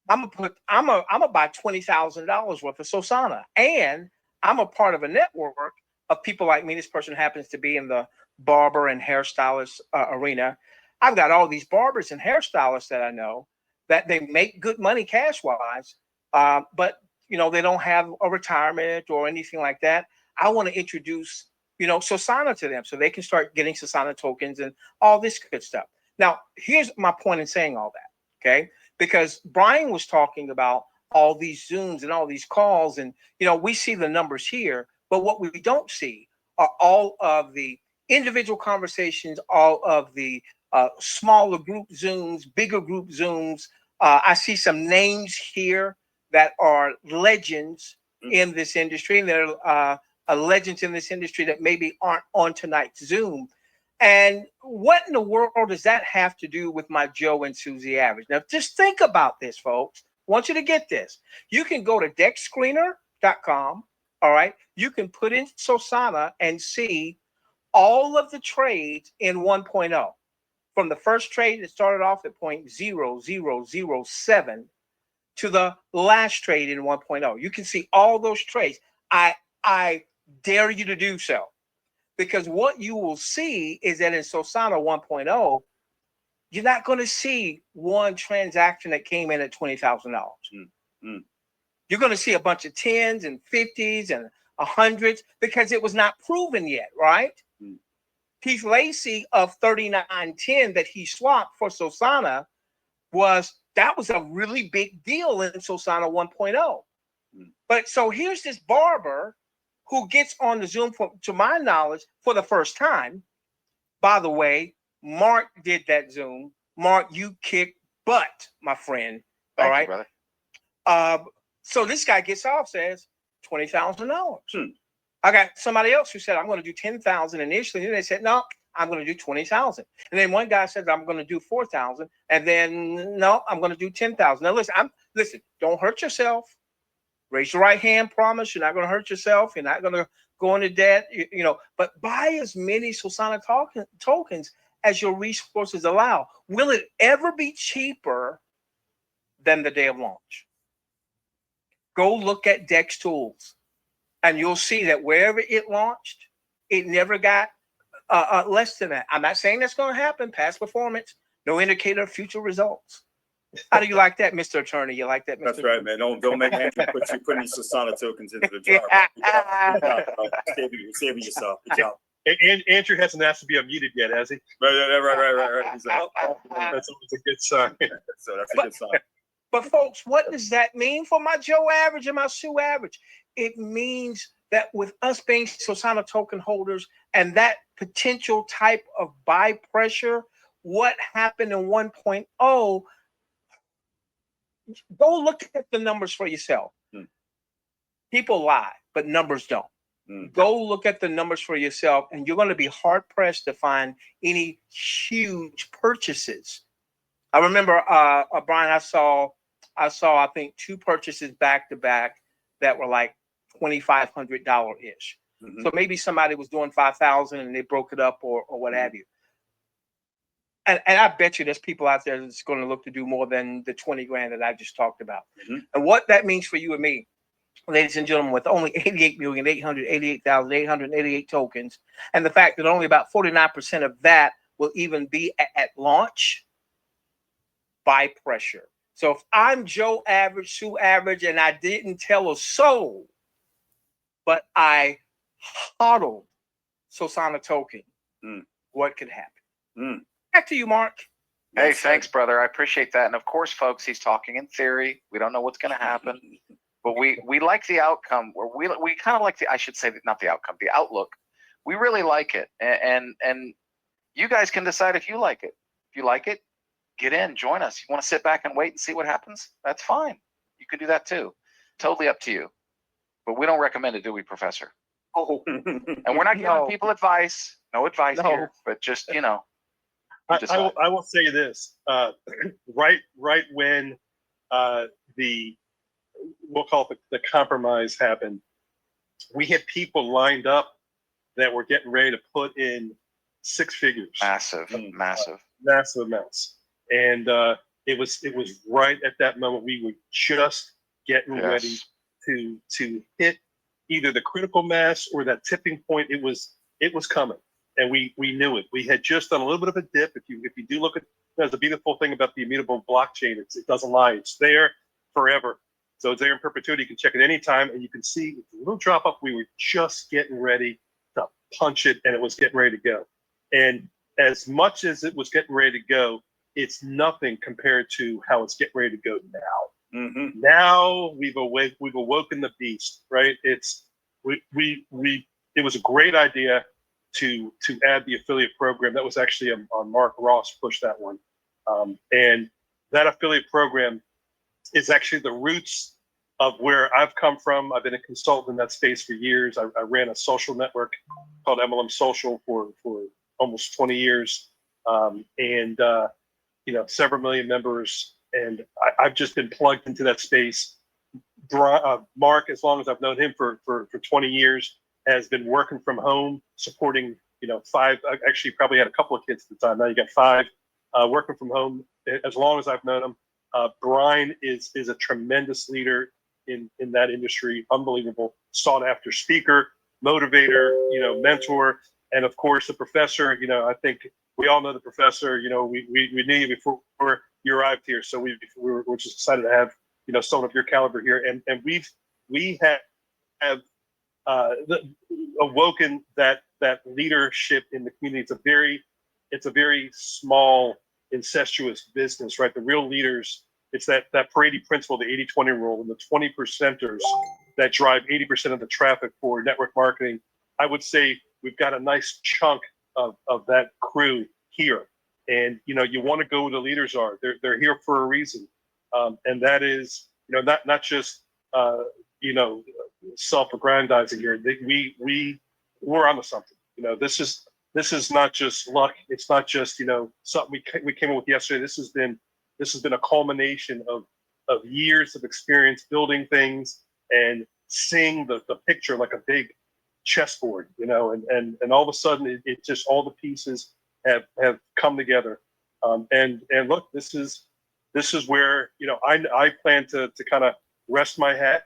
I'm gonna buy $20,000 worth of Sosana, and I'm a part of a network of people like me." This person happens to be in the barber and hairstylist arena. I've got all these barbers and hairstylists that I know that they make good money cash wise, but they don't have a retirement or anything like that. I want to introduce Sosana to them so they can start getting Sosana tokens and all this good stuff. Now, here's my point in saying all that, okay? Because Brian was talking about all these Zooms and all these calls, and we see the numbers here, but what we don't see are all of the individual conversations, all of the smaller group Zooms, bigger group Zooms. I see some names here that are legends in this industry, and they're legends in this industry that maybe aren't on tonight's Zoom. And what in the world does that have to do with my Joe and Susie average? Now, just think about this, folks. I want you to get this. You can go to deckscreener.com. All right. You can put in Sosana and see all of the trades in 1.0. From the first trade that started off at 0.0007 to the last trade in 1.0. You can see all those trades. I dare you to do so. Because what you will see is that in Sosana 1.0, you're not going to see one transaction that came in at $20,000. You're going to see a bunch of 10s and 50s and 100s because it was not proven yet, right? Keith Lacey of 3910 that he swapped for Sosana was a really big deal in Sosana 1.0. But so here's this barber who gets on the Zoom, to my knowledge, for the first time. By the way, Mark did that Zoom. Mark, you kick butt, my friend. Thank all right, you, brother. So this guy gets off, says $20,000. I got somebody else who said, I'm going to do 10,000 initially. And they said, no, I'm going to do 20,000. And then one guy said, I'm going to do 4,000. And then, no, I'm going to do 10,000. Now, listen, don't hurt yourself. Raise your right hand, promise you're not going to hurt yourself. You're not going to go into debt, but buy as many Sosana tokens as your resources allow. Will it ever be cheaper than the day of launch? Go look at Dex Tools, and you'll see that wherever it launched, it never got less than that. I'm not saying that's going to happen. Past performance, no indicator of future results. How do you like that, Mr. Attorney? You like that, Mr. That's right, man. Don't make Andrew put these Sosana tokens into the jar. Saving yourself. Good job. And Andrew hasn't asked to be unmuted yet, has he? Right. He's like, That's always a good sign. So that's a good sign. But folks, what does that mean for my Joe average and my Sue average? It means that with us being Sosana token holders and that potential type of buy pressure, what happened in 1.0, go look at the numbers for yourself. People lie, but numbers don't. Go look at the numbers for yourself, and you're going to be hard pressed to find any huge purchases. I remember, Brian, I saw, I think 2 purchases back to back that were like $2,500 ish. So maybe somebody was doing 5,000 and they broke it up or what have you. And I bet you there's people out there that's going to look to do more than the 20 grand that I just talked about. And what that means for you and me, ladies and gentlemen, with only 88,888,888 tokens, and the fact that only about 49% of that will even be at launch, buy pressure. So if I'm Joe average, Sue average, and I didn't tell a soul, but I hodled Sosana token, what could happen. Back to you, Mark. Hey, Yes, sir. thanks, brother. I appreciate that. And of course, folks, he's talking in theory. We don't know what's going to happen, but we like the outcome. Or we kind of like I should say not the outcome, the outlook. We really like it, and you guys can decide if you like it. If you like it, get in, join us. You want to sit back and wait and see what happens? That's fine. You can do that too. Totally up to you. But we don't recommend it, do we, Professor? Oh. And we're not giving No. people advice. No advice No. here, but just you decide. I will say this. Right when we'll call it the compromise happened, we had people lined up that were getting ready to put in six figures, Massive. massive amounts, and it was right at that moment we were just getting ready Yes. to hit either the critical mass or that tipping point. It was coming, and we knew it. We had just done a little bit of a dip. If you do look at, there's a beautiful thing about the immutable blockchain. It doesn't lie. It's there forever. So it's there in perpetuity. You can check it anytime, and you can see a little drop off. We were just getting ready to punch it, and it was getting ready to go. And as much as it was getting ready to go, it's nothing compared to how it's getting ready to go now. Now we've awoken the beast, right? It was a great idea to add the affiliate program. That was actually on Mark Ross pushed that one, and that affiliate program is actually the roots of where I've come from. I've been a consultant in that space for years. I ran a social network called MLM Social for almost 20 years, and several million members. And I've just been plugged into that space. Mark, as long as I've known him for 20 years, has been working from home, supporting, five, actually probably had a couple of kids at the time. Now you got five, working from home as long as I've known him. Brian is a tremendous leader in that industry, unbelievable, sought after speaker, motivator, mentor. And of course the professor, I think we all know the professor, we knew you before you arrived here. So we're just excited to have, someone of your caliber here. And we have awoken that leadership in the community. It's a very small, incestuous business, right? The real leaders, it's that Pareto principle, the 80-20 rule, and the 20%ers that drive 80% of the traffic for network marketing. I would say we've got a nice chunk of that crew here. And, you want to go where the leaders are. They're here for a reason. And that is, not just, self-aggrandizing here. We're onto something. This is not just luck. It's not just, something we came up with yesterday. This has been a culmination of years of experience building things and seeing the picture like a big chessboard, and all of a sudden it just, all the pieces have come together. And look, this is where, I plan to kind of rest my hat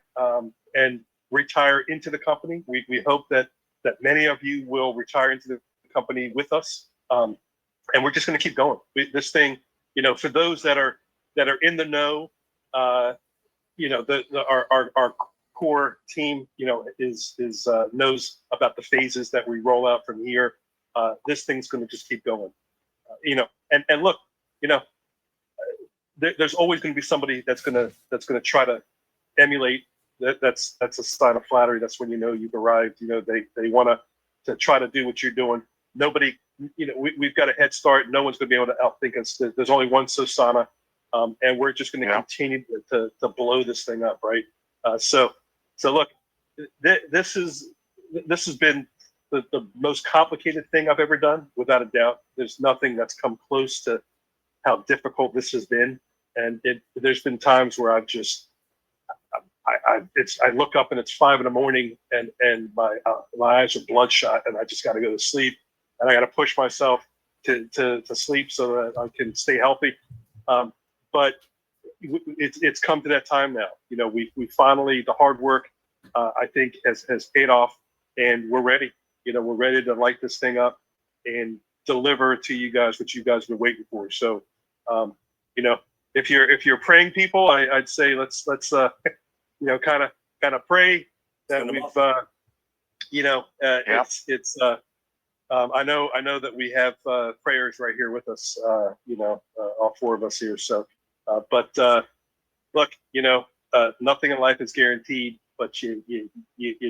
and retire into the company. We hope that many of you will retire into the company with us. And we're just going to keep going. This thing, for those that are in the know, our core team, is knows about the phases that we roll out from here. This thing's going to just keep going, and look, there's always going to be somebody that's going to try to emulate. That's a sign of flattery. That's when you've arrived. They want to try to do what you're doing. Nobody, we've got a head start. No one's going to be able to outthink us. There's only one Sosana, and we're just going to continue to blow this thing up, right? So look, this has been the most complicated thing I've ever done, without a doubt. There's nothing that's come close to how difficult this has been, and there's been times where I've just I look up and it's 5 a.m. and my eyes are bloodshot and I just got to go to sleep, and I got to push myself to sleep so that I can stay healthy. But it's come to that time now. We finally, the hard work I think has paid off, and we're ready. We're ready to light this thing up and deliver to you guys what you guys have been waiting for. So, if you're praying people, I'd say let's kind of pray that we've, I know that we have prayers right here with us. All four of us here. So, but look, nothing in life is guaranteed, but you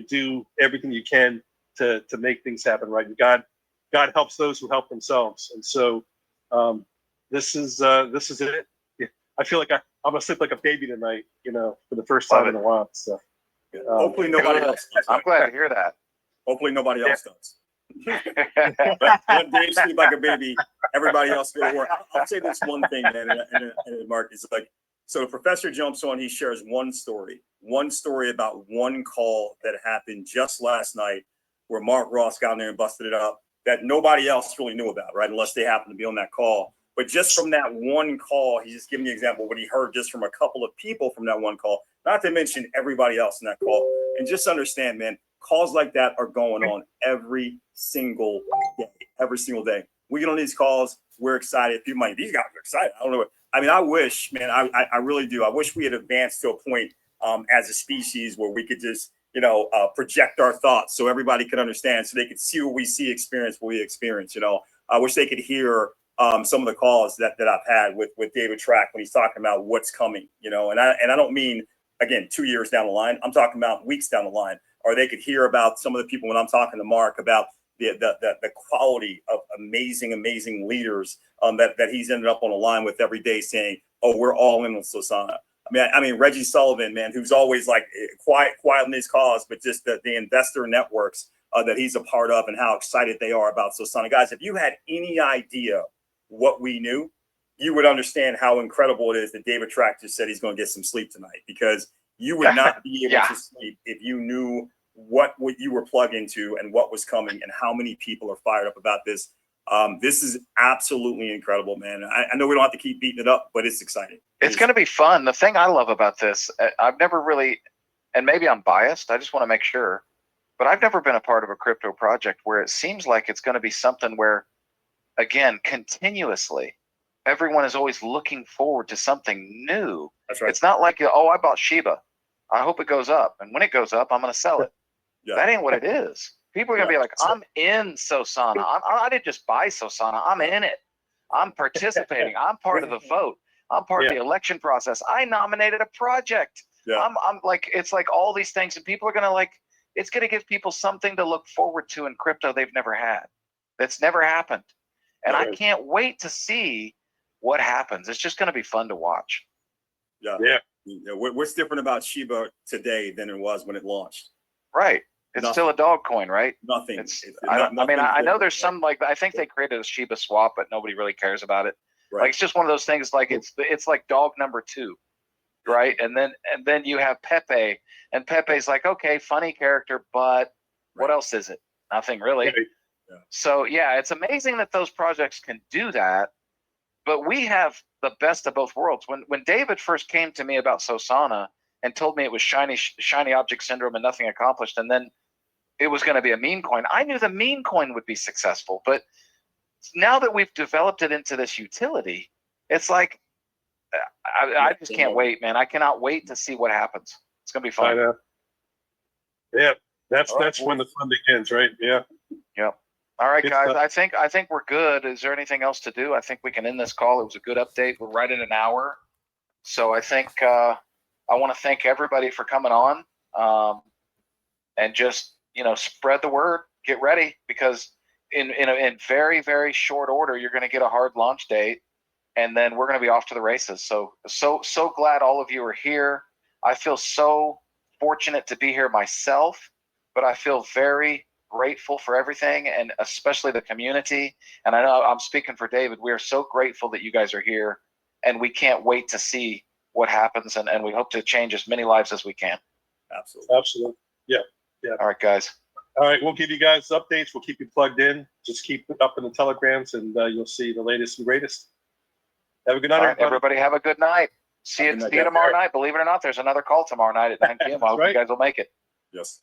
do everything you can to make things happen, right? And God helps those who help themselves, and so this is it. Yeah. I feel like I'm gonna sleep like a baby tonight, for the first time in a while. So Hopefully nobody else does. I'm glad to hear that. Hopefully nobody else does. Let Dave sleep like a baby. Everybody else go to work. I'll say this one thing, man, and Mark, is like, so the professor jumps on, he shares one story about one call that happened just last night where Mark Ross got in there and busted it up that nobody else really knew about, right? Unless they happened to be on that call. But just from that one call, he's just giving the example of what he heard just from a couple of people from that one call, not to mention everybody else in that call. And just understand, man, calls like that are going on every single day. We get on these calls, we're excited. People might, these guys are excited. I don't know. I mean, I wish, man, I really do. I wish we had advanced to a point as a species where we could just, project our thoughts so everybody could understand, so they could see what we see, experience what we experience. I wish they could hear some of the calls that I've had with David Track when he's talking about what's coming, and I don't mean, again, 2 years down the line. I'm talking about weeks down the line. Or they could hear about some of the people when I'm talking to Mark about the quality of amazing leaders that he's ended up on a line with every day saying, oh, we're all in on Sosana. I mean, Reggie Sullivan, man, who's always like quiet in his cause, but just the investor networks that he's a part of and how excited they are about Sosana. Guys, if you had any idea what we knew, you would understand how incredible it is that David Track just said he's going to get some sleep tonight, because you would not be able to sleep if you knew what you were plugged into and what was coming and how many people are fired up about this. This is absolutely incredible, man. I know we don't have to keep beating it up, but it's exciting. It's going to be fun. The thing I love about this, I've never really, and maybe I'm biased, I just want to make sure, but I've never been a part of a crypto project where it seems like it's going to be something where, again, continuously, everyone is always looking forward to something new. That's right. It's not like, oh, I bought Shiba, I hope it goes up, and when it goes up, I'm going to sell it. Yeah. That ain't what it is. People are going to be like, I'm in Sosana. I didn't just buy Sosana. I'm in it. I'm participating. I'm part of the vote. I'm part of the election process. I nominated a project. Yeah. I'm like, it's like all these things, and people are going to it's going to give people something to look forward to in crypto they've never had. That's never happened. And I can't wait to see what happens. It's just going to be fun to watch. Yeah. What's different about Shiba today than it was when it launched? Right. It's Nothing. still a dog coin, right? Nothing. I know there's some, I think they created a Shiba swap, but nobody really cares about it. Right. Like, it's just one of those things. Like, it's like dog number 2, right? And then you have Pepe, and Pepe's like, okay, funny character, but what else is it? Nothing really. Yeah. So yeah, it's amazing that those projects can do that. But we have the best of both worlds. When David first came to me about Sosana and told me it was shiny object syndrome and nothing accomplished, and then it was going to be a meme coin, I knew the meme coin would be successful. But now that we've developed it into this utility, it's like, I just can't wait, man. I cannot wait to see what happens. It's going to be fun. I know. Yeah, that's when the fun begins, right? Yeah. Yep. All right, guys. I think we're good. Is there anything else to do? I think we can end this call. It was a good update. We're right at an hour, so I think I want to thank everybody for coming on, and just spread the word. Get ready, because in very, very short order, you're going to get a hard launch date, and then we're going to be off to the races. So glad all of you are here. I feel so fortunate to be here myself, but I feel very grateful for everything, and especially the community. And I know I'm speaking for David. We are so grateful that you guys are here, and we can't wait to see what happens, and we hope to change as many lives as we can. Absolutely. Yeah. All right, guys. All right, we'll give you guys updates. We'll keep you plugged in. Just keep it up in the telegrams, and you'll see the latest and greatest. Have a good night, everybody. Have a good night. See you tomorrow night. Believe it or not, there's another call tomorrow night at 9 p.m. I hope you guys will make it. Yes.